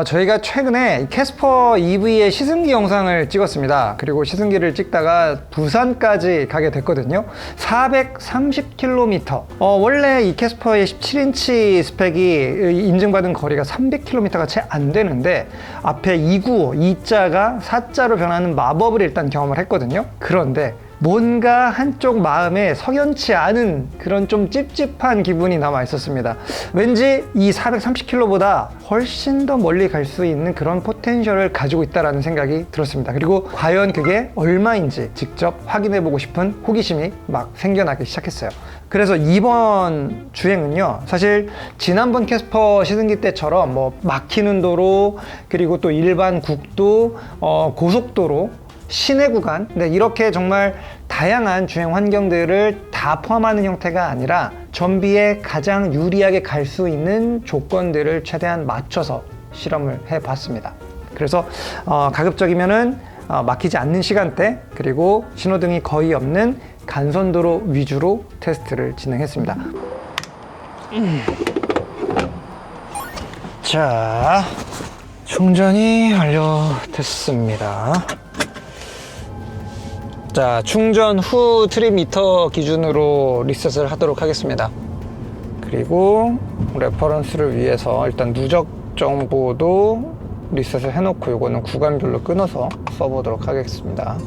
저희가 최근에 캐스퍼 EV의 시승기 영상을 찍었습니다. 그리고 시승기를 찍다가 부산까지 가게 됐거든요. 430km. 원래 이 캐스퍼의 17인치 스펙이 인증받은 거리가 300km가 채 안 되는데 앞에 295, 2자가 4자로 변하는 마법을 일단 경험을 했거든요. 그런데 뭔가 한쪽 마음에 석연치 않은 그런 좀 찝찝한 기분이 남아 있었습니다. 왠지 이 430km보다 훨씬 더 멀리 갈 수 있는 그런 포텐셜을 가지고 있다는 생각이 들었습니다. 그리고 과연 그게 얼마인지 직접 확인해 보고 싶은 호기심이 막 생겨나기 시작했어요. 그래서 이번 주행은요, 사실 지난번 캐스퍼 시승기 때처럼 뭐 막히는 도로, 그리고 또 일반 국도, 고속도로, 시내 구간, 이렇게 정말 다양한 주행 환경들을 다 포함하는 형태가 아니라 전비에 가장 유리하게 갈 수 있는 조건들을 최대한 맞춰서 실험을 해봤습니다. 그래서 가급적이면은 막히지 않는 시간대, 그리고 신호등이 거의 없는 간선도로 위주로 테스트를 진행했습니다. 자, 충전이 완료됐습니다. 자, 충전 후 트립미터 기준으로 리셋을 하도록 하겠습니다. 그리고 레퍼런스를 위해서 일단 누적 정보도 리셋을 해놓고 이거는 구간별로 끊어서 써보도록 하겠습니다.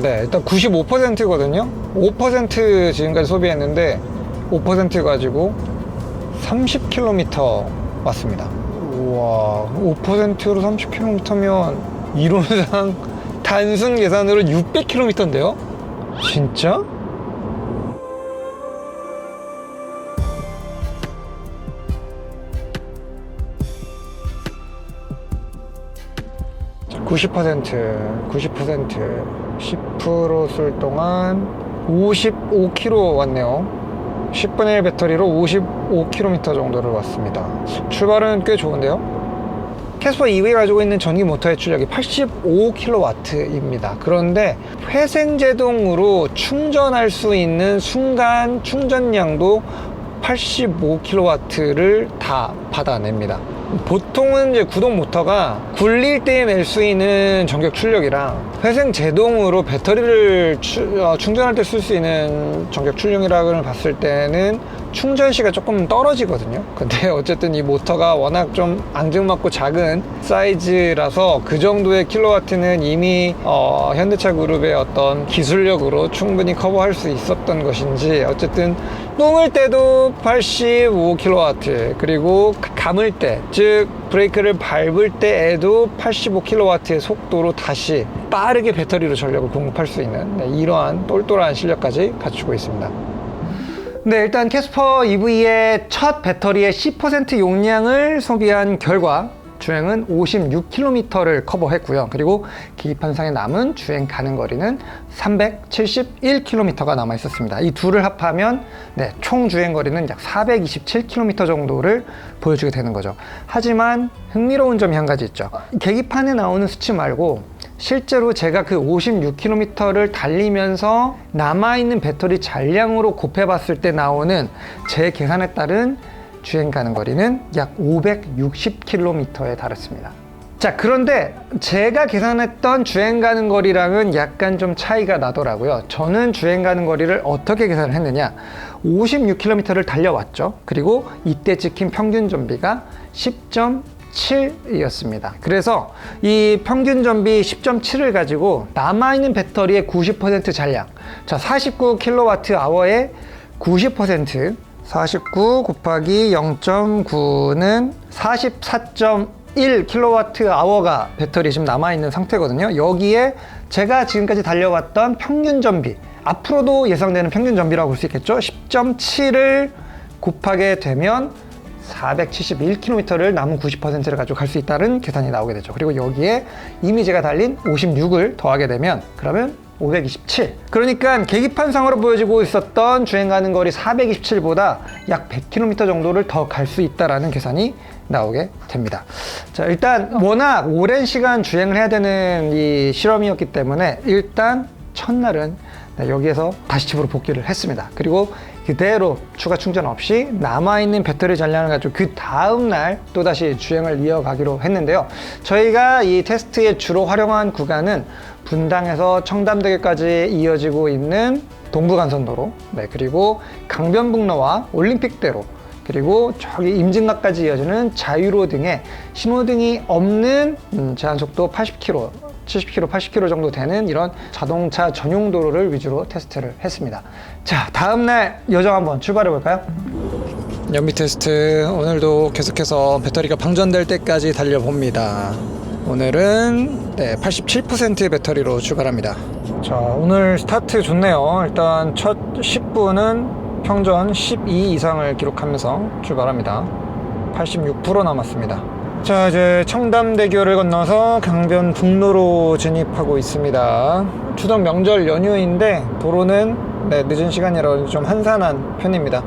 네, 일단 95%거든요. 5% 지금까지 소비했는데 5% 가지고 30km 왔습니다. 우와, 5%로 30km면 이론상 단순 계산으로 600km인데요? 진짜? 자, 90%, 10% 쓸 동안 55km 왔네요. 10분의 1 배터리로 55km 정도를 왔습니다. 출발은 꽤 좋은데요. 캐스퍼 EV가 가지고 있는 전기 모터의 출력이 85kW입니다. 그런데 회생제동으로 충전할 수 있는 순간 충전량도 85kW를 다 받아냅니다. 보통은 이제 구동 모터가 굴릴 때 낼 수 있는 전격 출력이랑 회생 제동으로 배터리를 충전할 때 쓸 수 있는 전격 출력이라고 봤을 때는 충전 시가 조금 떨어지거든요. 근데 어쨌든 이 모터가 워낙 좀 앙증맞고 작은 사이즈라서 그 정도의 킬로와트는 이미 현대차 그룹의 어떤 기술력으로 충분히 커버할 수 있었던 것인지, 어쨌든 똥을 때도 85kW, 그리고 감을 때, 즉 브레이크를 밟을 때에도 85kW의 속도로 다시 빠르게 배터리로 전력을 공급할 수 있는 이러한 똘똘한 실력까지 갖추고 있습니다. 네, 일단 캐스퍼 EV의 첫 배터리의 10% 용량을 소비한 결과 주행은 56km를 커버했고요. 그리고 계기판상에 남은 주행 가능 거리는 371km가 남아 있었습니다. 이 둘을 합하면 총 주행 거리는 약 427km 정도를 보여주게 되는 거죠. 하지만 흥미로운 점이 한 가지 있죠. 계기판에 나오는 수치 말고 실제로 제가 그 56km를 달리면서 남아있는 배터리 잔량으로 곱해봤을 때 나오는 제 계산에 따른 주행 가능 거리는 약 560km에 달했습니다. 자, 그런데 제가 계산했던 주행 가능 거리랑은 약간 좀 차이가 나더라고요. 저는 주행 가능 거리를 어떻게 계산을 했느냐, 56km를 달려왔죠. 그리고 이때 찍힌 평균 전비가 10.7이었습니다. 그래서 이 평균 전비 10.7을 가지고 남아있는 배터리의 90% 잔량, 자, 49kWh의 90%, 49 곱하기 0.9는 44.1kWh가 배터리 지금 남아있는 상태거든요. 여기에 제가 지금까지 달려왔던 평균 전비, 앞으로도 예상되는 평균 전비라고 볼 수 있겠죠. 10.7을 곱하게 되면 471km를 남은 90%를 가지고 갈 수 있다는 계산이 나오게 되죠. 그리고 여기에 이미 제가 달린 56을 더하게 되면 그러면 527. 그러니까 계기판상으로 보여지고 있었던 주행 가는 거리 427보다 약 100km 정도를 더 갈 수 있다라는 계산이 나오게 됩니다. 자, 일단 워낙 오랜 시간 주행을 해야 되는 이 실험이었기 때문에 일단 첫날은 여기에서 다시 집으로 복귀를 했습니다. 그리고 그대로 추가 충전 없이 남아있는 배터리 잔량을 가지고 그 다음날 또다시 주행을 이어가기로 했는데요. 저희가 이 테스트에 주로 활용한 구간은 분당에서 청담대교까지 이어지고 있는 동부간선도로, 그리고 강변북로와 올림픽대로, 그리고 저기 임진각까지 이어지는 자유로 등의 신호등이 없는 제한속도 80km, 70km, 80km 정도 되는 이런 자동차 전용 도로를 위주로 테스트를 했습니다. 자, 다음날 여정 한번 출발해 볼까요? 연비 테스트 오늘도 계속해서 배터리가 방전될 때까지 달려봅니다. 오늘은 87%의 배터리로 출발합니다. 자, 오늘 스타트 좋네요. 일단 첫 10분은 평전 12 이상을 기록하면서 출발합니다. 86% 남았습니다. 자, 이제 청담대교를 건너서 강변북로로 진입하고 있습니다. 추석 명절 연휴인데 도로는 늦은 시간이라 좀 한산한 편입니다.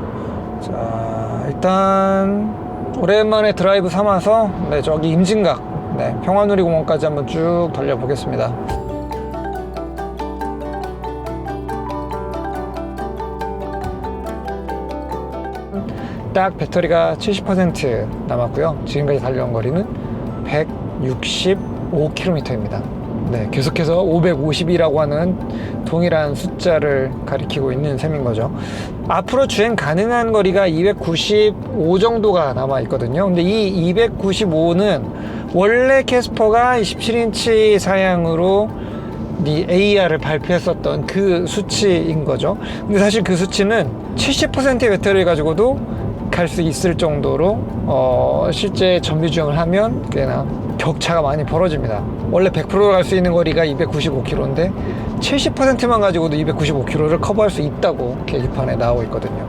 자, 일단 오랜만에 드라이브 삼아서 저기 임진각 평화누리공원까지 한번 쭉 달려보겠습니다. 딱 배터리가 70% 남았고요. 지금까지 달려온 거리는 165km입니다. 계속해서 550이라고 하는 동일한 숫자를 가리키고 있는 셈인 거죠. 앞으로 주행 가능한 거리가 295 정도가 남아 있거든요. 근데 이 295는 원래 캐스퍼가 27인치 사양으로 이 AR을 발표했었던 그 수치인 거죠. 근데 사실 그 수치는 70%의 배터리를 가지고도 갈 수 있을 정도로 실제 정비 주행을 하면 꽤나 격차가 많이 벌어집니다. 원래 100%로 갈 수 있는 거리가 295km인데 70%만 가지고도 295km를 커버할 수 있다고 계기판에 나오고 있거든요.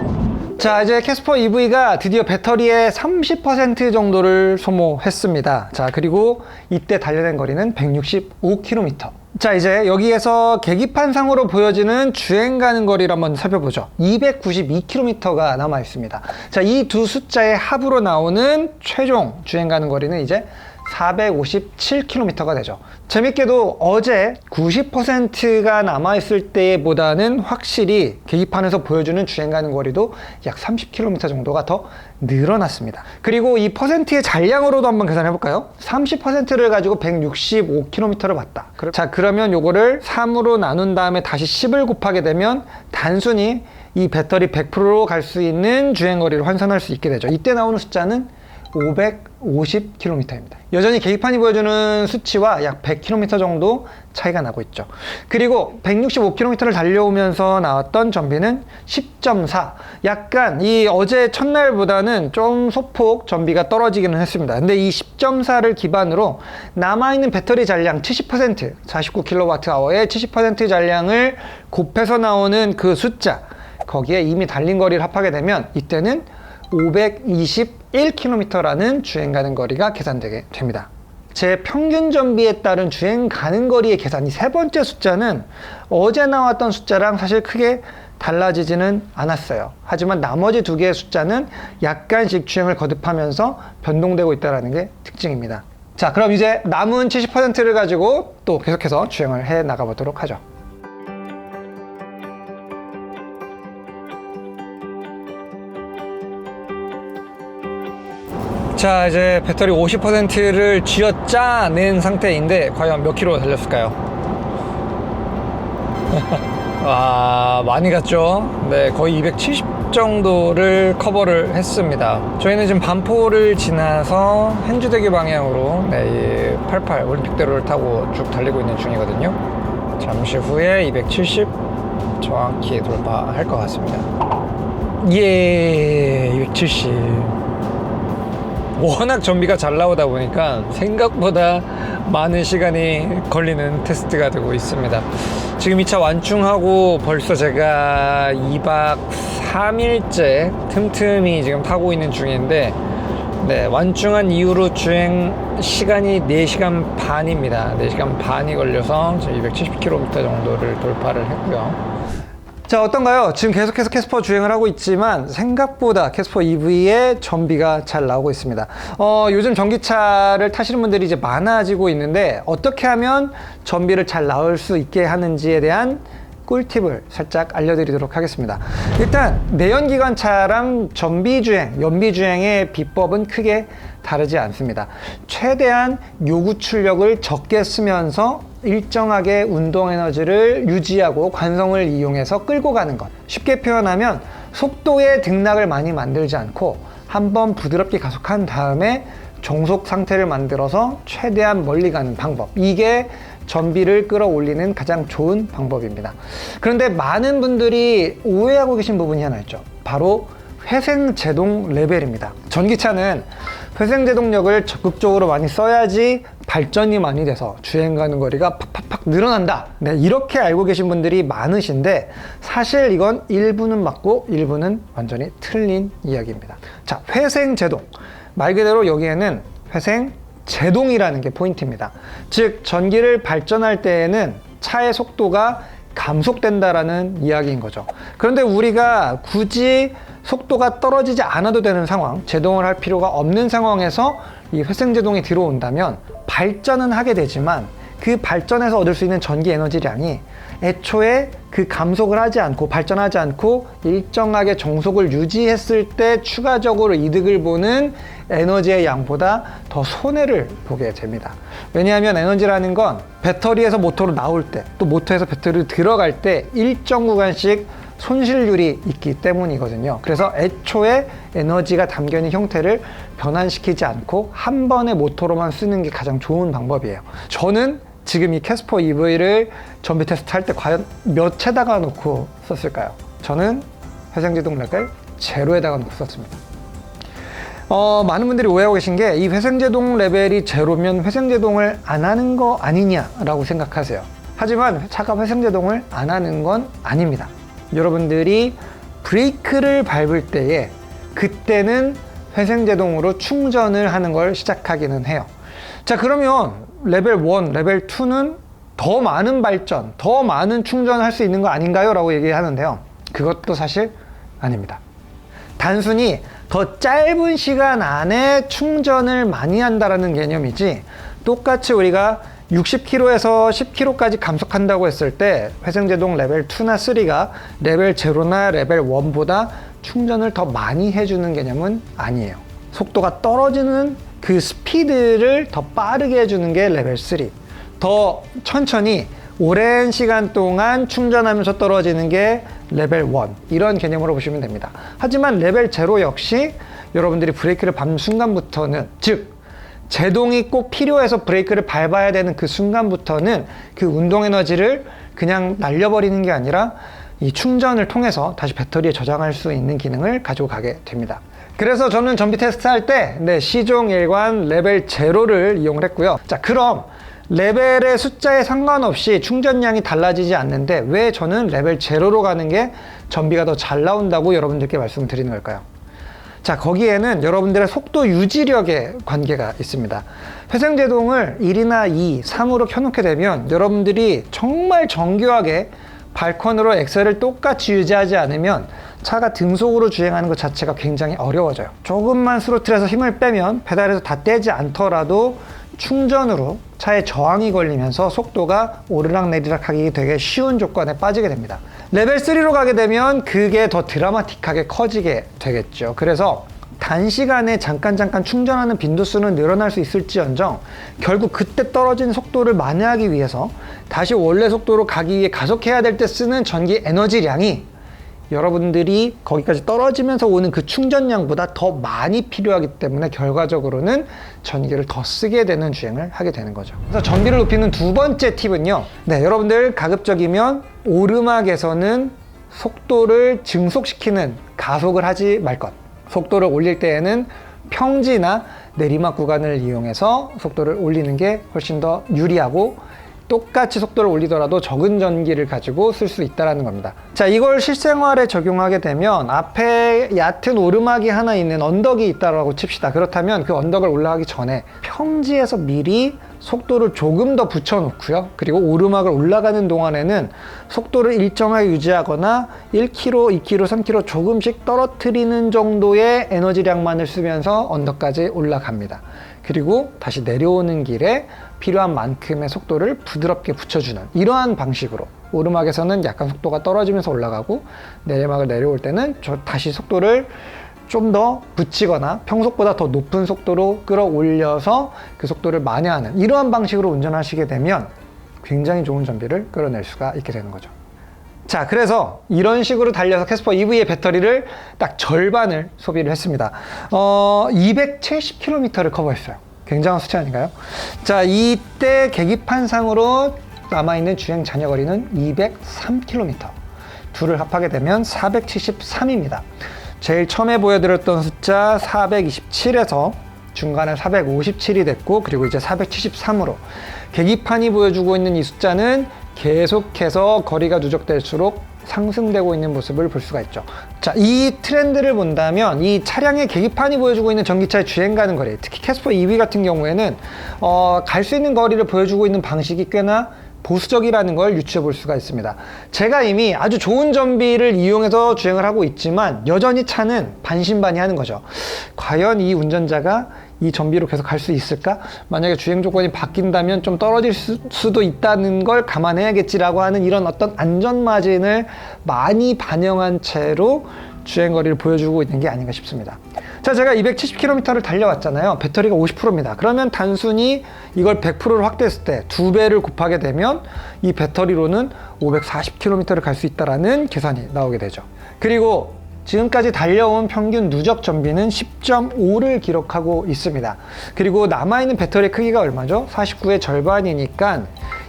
자, 이제 캐스퍼 EV가 드디어 배터리의 30% 정도를 소모했습니다. 자, 그리고 이때 달려낸 거리는 165km. 자, 이제 여기에서 계기판상으로 보여지는 주행 가는 거리를 한번 살펴보죠. 292km가 남아 있습니다. 자, 이 두 숫자의 합으로 나오는 최종 주행 가는 거리는 이제 457km가 되죠. 재밌게도 어제 90%가 남아있을 때보다는 확실히 계기판에서 보여주는 주행 가는 거리도 약 30km 정도가 더 늘어났습니다. 그리고 이 퍼센트의 잔량으로도 한번 계산해 볼까요? 30%를 가지고 165km를 봤다. 자, 그러면 요거를 3으로 나눈 다음에 다시 10을 곱하게 되면 단순히 이 배터리 100%로 갈 수 있는 주행 거리를 환산할 수 있게 되죠. 이때 나오는 숫자는 550km입니다. 여전히 계기판이 보여주는 수치와 약 100km 정도 차이가 나고 있죠. 그리고 165km를 달려오면서 나왔던 전비는 10.4. 약간 이 어제 첫날보다는 좀 소폭 전비가 떨어지기는 했습니다. 근데 이 10.4를 기반으로 남아있는 배터리 잔량 70%, 49kWh의 70% 잔량을 곱해서 나오는 그 숫자, 거기에 이미 달린 거리를 합하게 되면 이때는 521km라는 주행 가는 거리가 계산되게 됩니다. 제 평균 전비에 따른 주행 가는 거리의 계산, 이 세 번째 숫자는 어제 나왔던 숫자랑 사실 크게 달라지지는 않았어요. 하지만 나머지 두 개의 숫자는 약간씩 주행을 거듭하면서 변동되고 있다는 게 특징입니다. 자, 그럼 이제 남은 70%를 가지고 또 계속해서 주행을 해 나가보도록 하죠. 자, 이제 배터리 50%를 쥐어짜낸 상태인데 과연 몇 킬로 달렸을까요? 와, 많이 갔죠? 거의 270 정도를 커버를 했습니다. 저희는 지금 반포를 지나서 행주대교 방향으로 이 88 올림픽대로를 타고 쭉 달리고 있는 중이거든요. 잠시 후에 270 정확히 돌파할 것 같습니다. 예, 270. 워낙 전비가 잘 나오다 보니까 생각보다 많은 시간이 걸리는 테스트가 되고 있습니다. 지금 2차 완충하고 벌써 제가 2박 3일째 틈틈이 지금 타고 있는 중인데 완충한 이후로 주행 시간이 4시간 반입니다. 4시간 반이 걸려서 270km 정도를 돌파를 했고요. 자, 어떤가요? 지금 계속해서 캐스퍼 주행을 하고 있지만 생각보다 캐스퍼 EV의 전비가 잘 나오고 있습니다. 요즘 전기차를 타시는 분들이 이제 많아지고 있는데 어떻게 하면 전비를 잘 나올 수 있게 하는지에 대한 꿀팁을 살짝 알려드리도록 하겠습니다. 일단 내연기관차랑 전비주행, 연비주행의 비법은 크게 다르지 않습니다. 최대한 요구 출력을 적게 쓰면서 일정하게 운동 에너지를 유지하고 관성을 이용해서 끌고 가는 것. 쉽게 표현하면 속도의 등락을 많이 만들지 않고 한번 부드럽게 가속한 다음에 종속 상태를 만들어서 최대한 멀리 가는 방법. 이게 전비를 끌어올리는 가장 좋은 방법입니다. 그런데 많은 분들이 오해하고 계신 부분이 하나 있죠. 바로 회생제동 레벨입니다. 전기차는 회생제동력을 적극적으로 많이 써야지 발전이 많이 돼서 주행 가는 거리가 팍팍팍 늘어난다. 네, 이렇게 알고 계신 분들이 많으신데 사실 이건 일부는 맞고 일부는 완전히 틀린 이야기입니다. 자, 회생제동. 말 그대로 여기에는 회생제동이라는 게 포인트입니다. 즉, 전기를 발전할 때에는 차의 속도가 감속된다라는 이야기인 거죠. 그런데 우리가 굳이 속도가 떨어지지 않아도 되는 상황, 제동을 할 필요가 없는 상황에서 이 회생제동이 들어온다면 발전은 하게 되지만 그 발전에서 얻을 수 있는 전기 에너지량이 애초에 그 감속을 하지 않고 발전하지 않고 일정하게 정속을 유지했을 때 추가적으로 이득을 보는 에너지의 양보다 더 손해를 보게 됩니다. 왜냐하면 에너지라는 건 배터리에서 모터로 나올 때 또 모터에서 배터리로 들어갈 때 일정 구간씩 손실률이 있기 때문이거든요. 그래서 애초에 에너지가 담겨있는 형태를 변환시키지 않고 한 번의 모터로만 쓰는 게 가장 좋은 방법이에요. 저는 지금 이 캐스퍼 EV를 전비 테스트 할 때 과연 몇 채다가 놓고 썼을까요? 저는 회생제동 레벨 제로에다가 놓고 썼습니다. 많은 분들이 오해하고 계신 게 이 회생제동 레벨이 제로면 회생제동을 안 하는 거 아니냐라고 생각하세요. 하지만 차가 회생제동을 안 하는 건 아닙니다. 여러분들이 브레이크를 밟을 때에 그때는 회생제동으로 충전을 하는 걸 시작하기는 해요. 자, 그러면 레벨 1, 레벨 2는 더 많은 발전, 더 많은 충전을 할 수 있는 거 아닌가요? 라고 얘기하는데요. 그것도 사실 아닙니다. 단순히 더 짧은 시간 안에 충전을 많이 한다는 개념이지, 똑같이 우리가 60km에서 10km까지 감속한다고 했을 때 회생제동 레벨 2나 3가 레벨 0나 레벨 1보다 충전을 더 많이 해주는 개념은 아니에요. 속도가 떨어지는 그 스피드를 더 빠르게 해주는 게 레벨 3. 더 천천히 오랜 시간 동안 충전하면서 떨어지는 게 레벨 1. 이런 개념으로 보시면 됩니다. 하지만 레벨 0 역시 여러분들이 브레이크를 밟는 순간부터는, 즉 제동이 꼭 필요해서 브레이크를 밟아야 되는 그 순간부터는 그 운동 에너지를 그냥 날려버리는 게 아니라 이 충전을 통해서 다시 배터리에 저장할 수 있는 기능을 가지고 가게 됩니다. 그래서 저는 전비 테스트 할 때 시종 일관 레벨 0를 이용을 했고요. 자, 그럼 레벨의 숫자에 상관없이 충전량이 달라지지 않는데 왜 저는 레벨 0로 가는 게 전비가 더 잘 나온다고 여러분들께 말씀을 드리는 걸까요? 자, 거기에는 여러분들의 속도 유지력의 관계가 있습니다. 회생제동을 1이나 2, 3으로 켜놓게 되면 여러분들이 정말 정교하게 발컨으로 엑셀을 똑같이 유지하지 않으면 차가 등속으로 주행하는 것 자체가 굉장히 어려워져요. 조금만 스로틀에서 힘을 빼면 페달에서 다 떼지 않더라도 충전으로 차에 저항이 걸리면서 속도가 오르락내리락 하기 되게 쉬운 조건에 빠지게 됩니다. 레벨 3로 가게 되면 그게 더 드라마틱하게 커지게 되겠죠. 그래서 단시간에 잠깐 충전하는 빈도수는 늘어날 수 있을지언정 결국 그때 떨어진 속도를 만회하기 위해서 다시 원래 속도로 가기 위해 가속해야 될 때 쓰는 전기 에너지량이 여러분들이 거기까지 떨어지면서 오는 그 충전량보다 더 많이 필요하기 때문에 결과적으로는 전기를 더 쓰게 되는 주행을 하게 되는 거죠. 그래서 전비를 높이는 두 번째 팁은요. 여러분들 가급적이면 오르막에서는 속도를 증속시키는 가속을 하지 말 것. 속도를 올릴 때에는 평지나 내리막 구간을 이용해서 속도를 올리는 게 훨씬 더 유리하고 똑같이 속도를 올리더라도 적은 전기를 가지고 쓸 수 있다는 겁니다. 자, 이걸 실생활에 적용하게 되면 앞에 얕은 오르막이 하나 있는 언덕이 있다고 칩시다. 그렇다면 그 언덕을 올라가기 전에 평지에서 미리 속도를 조금 더 붙여놓고요. 그리고 오르막을 올라가는 동안에는 속도를 일정하게 유지하거나 1km, 2km, 3km 조금씩 떨어뜨리는 정도의 에너지량만을 쓰면서 언덕까지 올라갑니다. 그리고 다시 내려오는 길에 필요한 만큼의 속도를 부드럽게 붙여주는 이러한 방식으로 오르막에서는 약간 속도가 떨어지면서 올라가고 내리막을 내려올 때는 다시 속도를 좀 더 붙이거나 평속보다 더 높은 속도로 끌어올려서 그 속도를 만회하는 이러한 방식으로 운전하시게 되면 굉장히 좋은 전비를 끌어낼 수가 있게 되는 거죠. 자, 그래서 이런 식으로 달려서 캐스퍼 EV의 배터리를 딱 절반을 소비를 했습니다. 270km를 커버했어요. 굉장한 숫자 아닌가요? 자, 이때 계기판상으로 남아있는 주행 잔여 거리는 203km. 둘을 합하게 되면 473입니다. 제일 처음에 보여드렸던 숫자 427에서 중간에 457이 됐고, 그리고 이제 473으로 계기판이 보여주고 있는 이 숫자는 계속해서 거리가 누적될수록 상승되고 있는 모습을 볼 수가 있죠. 자, 이 트렌드를 본다면 이 차량의 계기판이 보여주고 있는 전기차의 주행 가는 거리, 특히 캐스퍼 EV 같은 경우에는 갈 수 있는 거리를 보여주고 있는 방식이 꽤나 보수적이라는 걸 유추해 볼 수가 있습니다. 제가 이미 아주 좋은 전비를 이용해서 주행을 하고 있지만 여전히 차는 반신반의하는 거죠. 과연 이 운전자가 이 전비로 계속 갈 수 있을까? 만약에 주행 조건이 바뀐다면 좀 떨어질 수도 있다는 걸 감안해야겠지라고 하는 이런 어떤 안전 마진을 많이 반영한 채로 주행 거리를 보여주고 있는 게 아닌가 싶습니다. 자, 제가 270km를 달려왔잖아요. 배터리가 50%입니다. 그러면 단순히 이걸 100%로 확대했을 때 2배를 곱하게 되면 이 배터리로는 540km를 갈 수 있다는 계산이 나오게 되죠. 그리고 지금까지 달려온 평균 누적 전비는 10.5를 기록하고 있습니다. 그리고 남아있는 배터리 크기가 얼마죠? 49의 절반이니까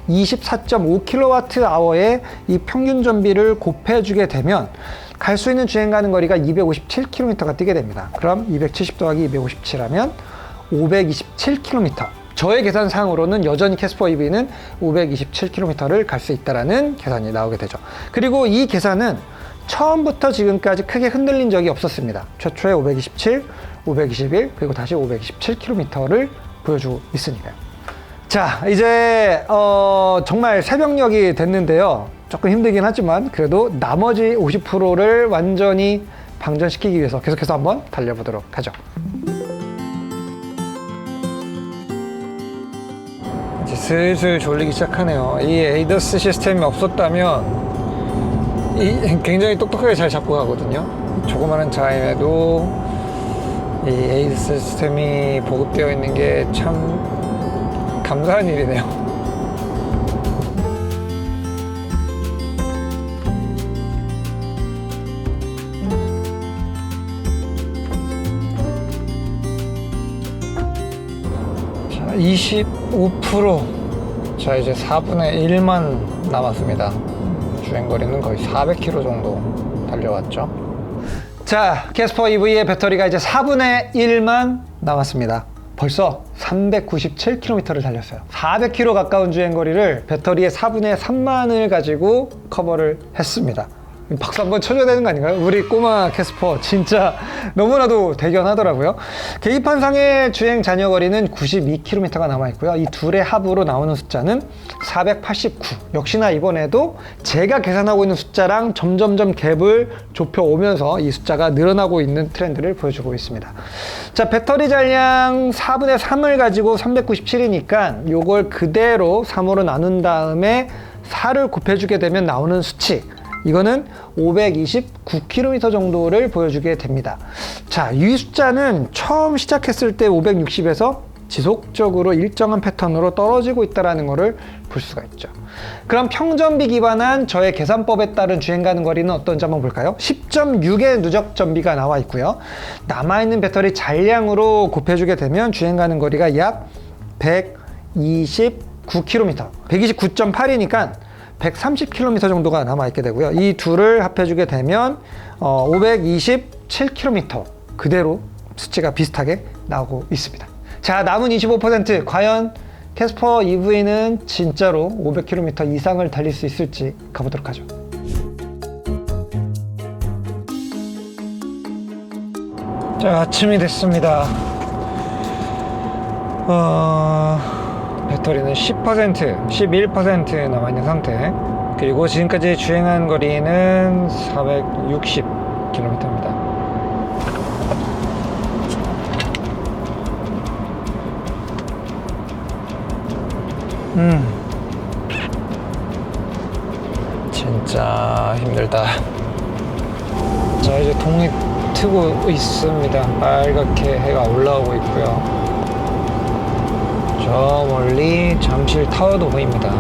24.5kWh의 이 평균 전비를 곱해주게 되면 갈 수 있는 주행 가는 거리가 257km가 뛰게 됩니다. 그럼 270 더하기 257하면 527km. 저의 계산상으로는 여전히 캐스퍼 EV는 527km를 갈 수 있다는 계산이 나오게 되죠. 그리고 이 계산은 처음부터 지금까지 크게 흔들린 적이 없었습니다. 최초에 527, 521, 그리고 다시 527km를 보여주고 있으니까요. 자, 이제 정말 새벽녘이 됐는데요. 조금 힘들긴 하지만 그래도 나머지 50%를 완전히 방전시키기 위해서 계속해서 한번 달려보도록 하죠. 이제 슬슬 졸리기 시작하네요. 이 에이더스 시스템이 없었다면 굉장히 똑똑하게 잘 잡고 가거든요. 조그마한 차임에도 이 에이더스 시스템이 보급되어 있는 게 참 감사한 일이네요. 자, 25%. 자, 이제 4분의 1만 남았습니다. 주행거리는 거의 400km 정도 달려왔죠. 자, 캐스퍼 EV의 배터리가 이제 4분의 1만 남았습니다. 벌써 397km를 달렸어요. 400km 가까운 주행거리를 배터리의 4분의 3만을 가지고 커버를 했습니다. 박수 한번 쳐줘야 되는 거 아닌가요? 우리 꼬마 캐스퍼 진짜 너무나도 대견하더라고요. 계기판상의 주행 잔여 거리는 92km가 남아있고요. 이 둘의 합으로 나오는 숫자는 489. 역시나 이번에도 제가 계산하고 있는 숫자랑 점점점 갭을 좁혀오면서 이 숫자가 늘어나고 있는 트렌드를 보여주고 있습니다. 자, 배터리 잔량 4분의 3을 가지고 397이니까 요걸 그대로 3으로 나눈 다음에 4를 곱해주게 되면 나오는 수치, 이거는 529km 정도를 보여주게 됩니다. 자, 이 숫자는 처음 시작했을 때 560에서 지속적으로 일정한 패턴으로 떨어지고 있다는 것을 볼 수가 있죠. 그럼 평전비 기반한 저의 계산법에 따른 주행 가는 거리는 어떤지 한번 볼까요? 10.6의 누적 전비가 나와 있고요. 남아있는 배터리 잔량으로 곱해주게 되면 주행 가는 거리가 약 129km, 129.8이니까 130km 정도가 남아있게 되고요. 이 둘을 합해주게 되면 527km, 그대로 수치가 비슷하게 나오고 있습니다. 자, 남은 25%, 과연 캐스퍼 EV는 진짜로 500km 이상을 달릴 수 있을지 가보도록 하죠. 자, 아침이 됐습니다. 배터리는 10%, 11% 남아있는 상태. 그리고 지금까지 주행한 거리는 460km입니다. 진짜 힘들다. 자, 이제 동이 트고 있습니다. 빨갛게 해가 올라오고 있고요. 저 멀리 잠실 타워도 보입니다.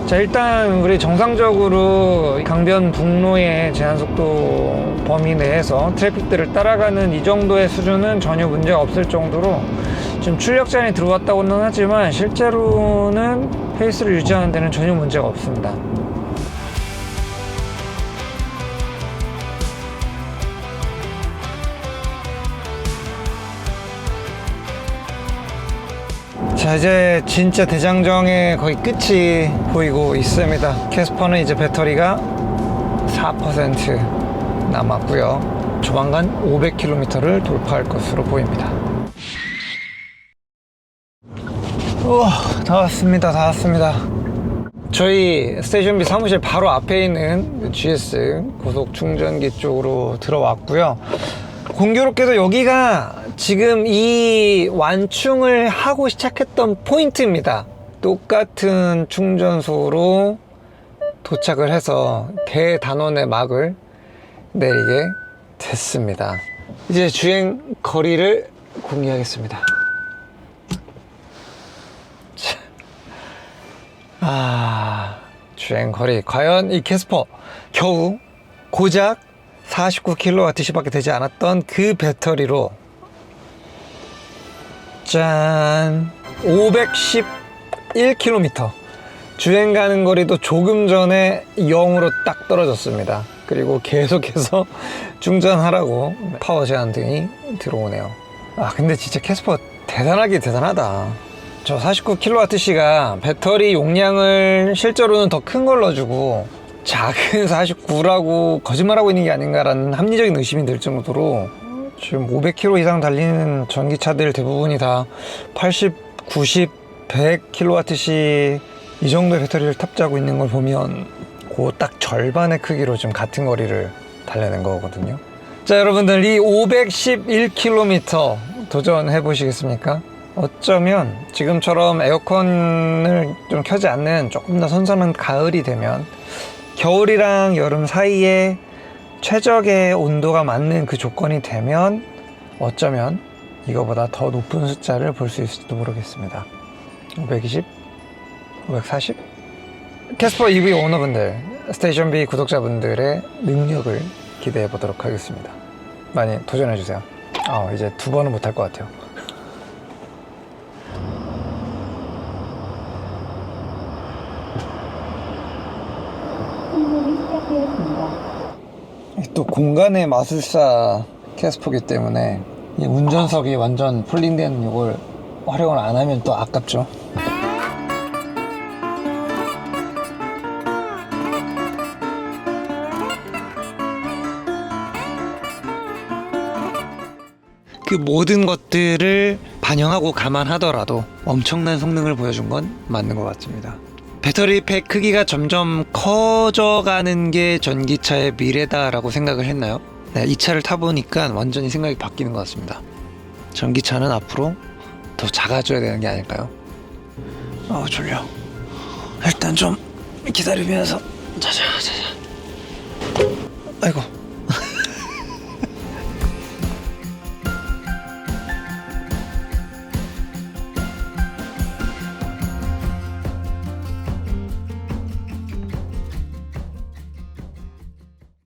자, 일단 우리 정상적으로 강변북로의 제한속도 범위 내에서 트래픽들을 따라가는 이 정도의 수준은 전혀 문제가 없을 정도로 좀 출력 제한이 들어왔다고는 하지만 실제로는 페이스를 유지하는 데는 전혀 문제가 없습니다. 자, 이제 진짜 대장정의 거의 끝이 보이고 있습니다. 캐스퍼는 이제 배터리가 4% 남았고요. 조만간 500km를 돌파할 것으로 보입니다. 다 왔습니다. 저희 스테이션B 사무실 바로 앞에 있는 GS 고속 충전기 쪽으로 들어왔고요. 공교롭게도 여기가 지금 이 완충을 하고 시작했던 포인트입니다. 똑같은 충전소로 도착을 해서 대단원의 막을 내리게 됐습니다. 이제 주행 거리를 공개하겠습니다. 주행 거리. 과연 이 캐스퍼 겨우 고작 49kWh밖에 되지 않았던 그 배터리로 짠! 511km. 주행 가는 거리도 조금 전에 0으로 딱 떨어졌습니다. 그리고 계속해서 충전하라고 파워 제한등이 들어오네요. 근데 진짜 캐스퍼 대단하다. 저 49kWh가 배터리 용량을 실제로는 더 큰 걸 넣어주고 작은 49라고 거짓말하고 있는 게 아닌가라는 합리적인 의심이 들 정도로 지금 500km 이상 달리는 전기차들 대부분이 다 80, 90, 100kWh 이 정도의 배터리를 탑재하고 있는 걸 보면 그 딱 절반의 크기로 좀 같은 거리를 달려낸 거거든요. 자, 여러분들 이 511km 도전해 보시겠습니까? 어쩌면 지금처럼 에어컨을 좀 켜지 않는 조금 더 선선한 가을이 되면 겨울이랑 여름 사이에 최적의 온도가 맞는 그 조건이 되면 어쩌면 이거보다 더 높은 숫자를 볼 수 있을지도 모르겠습니다. 520? 540? 캐스퍼 EV 오너분들, 스테이션B 구독자분들의 능력을 기대해 보도록 하겠습니다. 많이 도전해 주세요. 이제 2번은 못할 것 같아요. 또 공간의 마술사 캐스퍼기 때문에 이 운전석이 완전 폴딩된 이걸 활용을 안 하면 또 아깝죠. 그 모든 것들을 반영하고 감안하더라도 엄청난 성능을 보여준 건 맞는 것 같습니다. 배터리 팩 크기가 점점 커져가는 게 전기차의 미래다라고 생각을 했나요? 네, 이 차를 타보니까 완전히 생각이 바뀌는 것 같습니다. 전기차는 앞으로 더 작아져야 되는 게 아닐까요? 졸려. 일단 좀 기다리면서 자자. 아이고.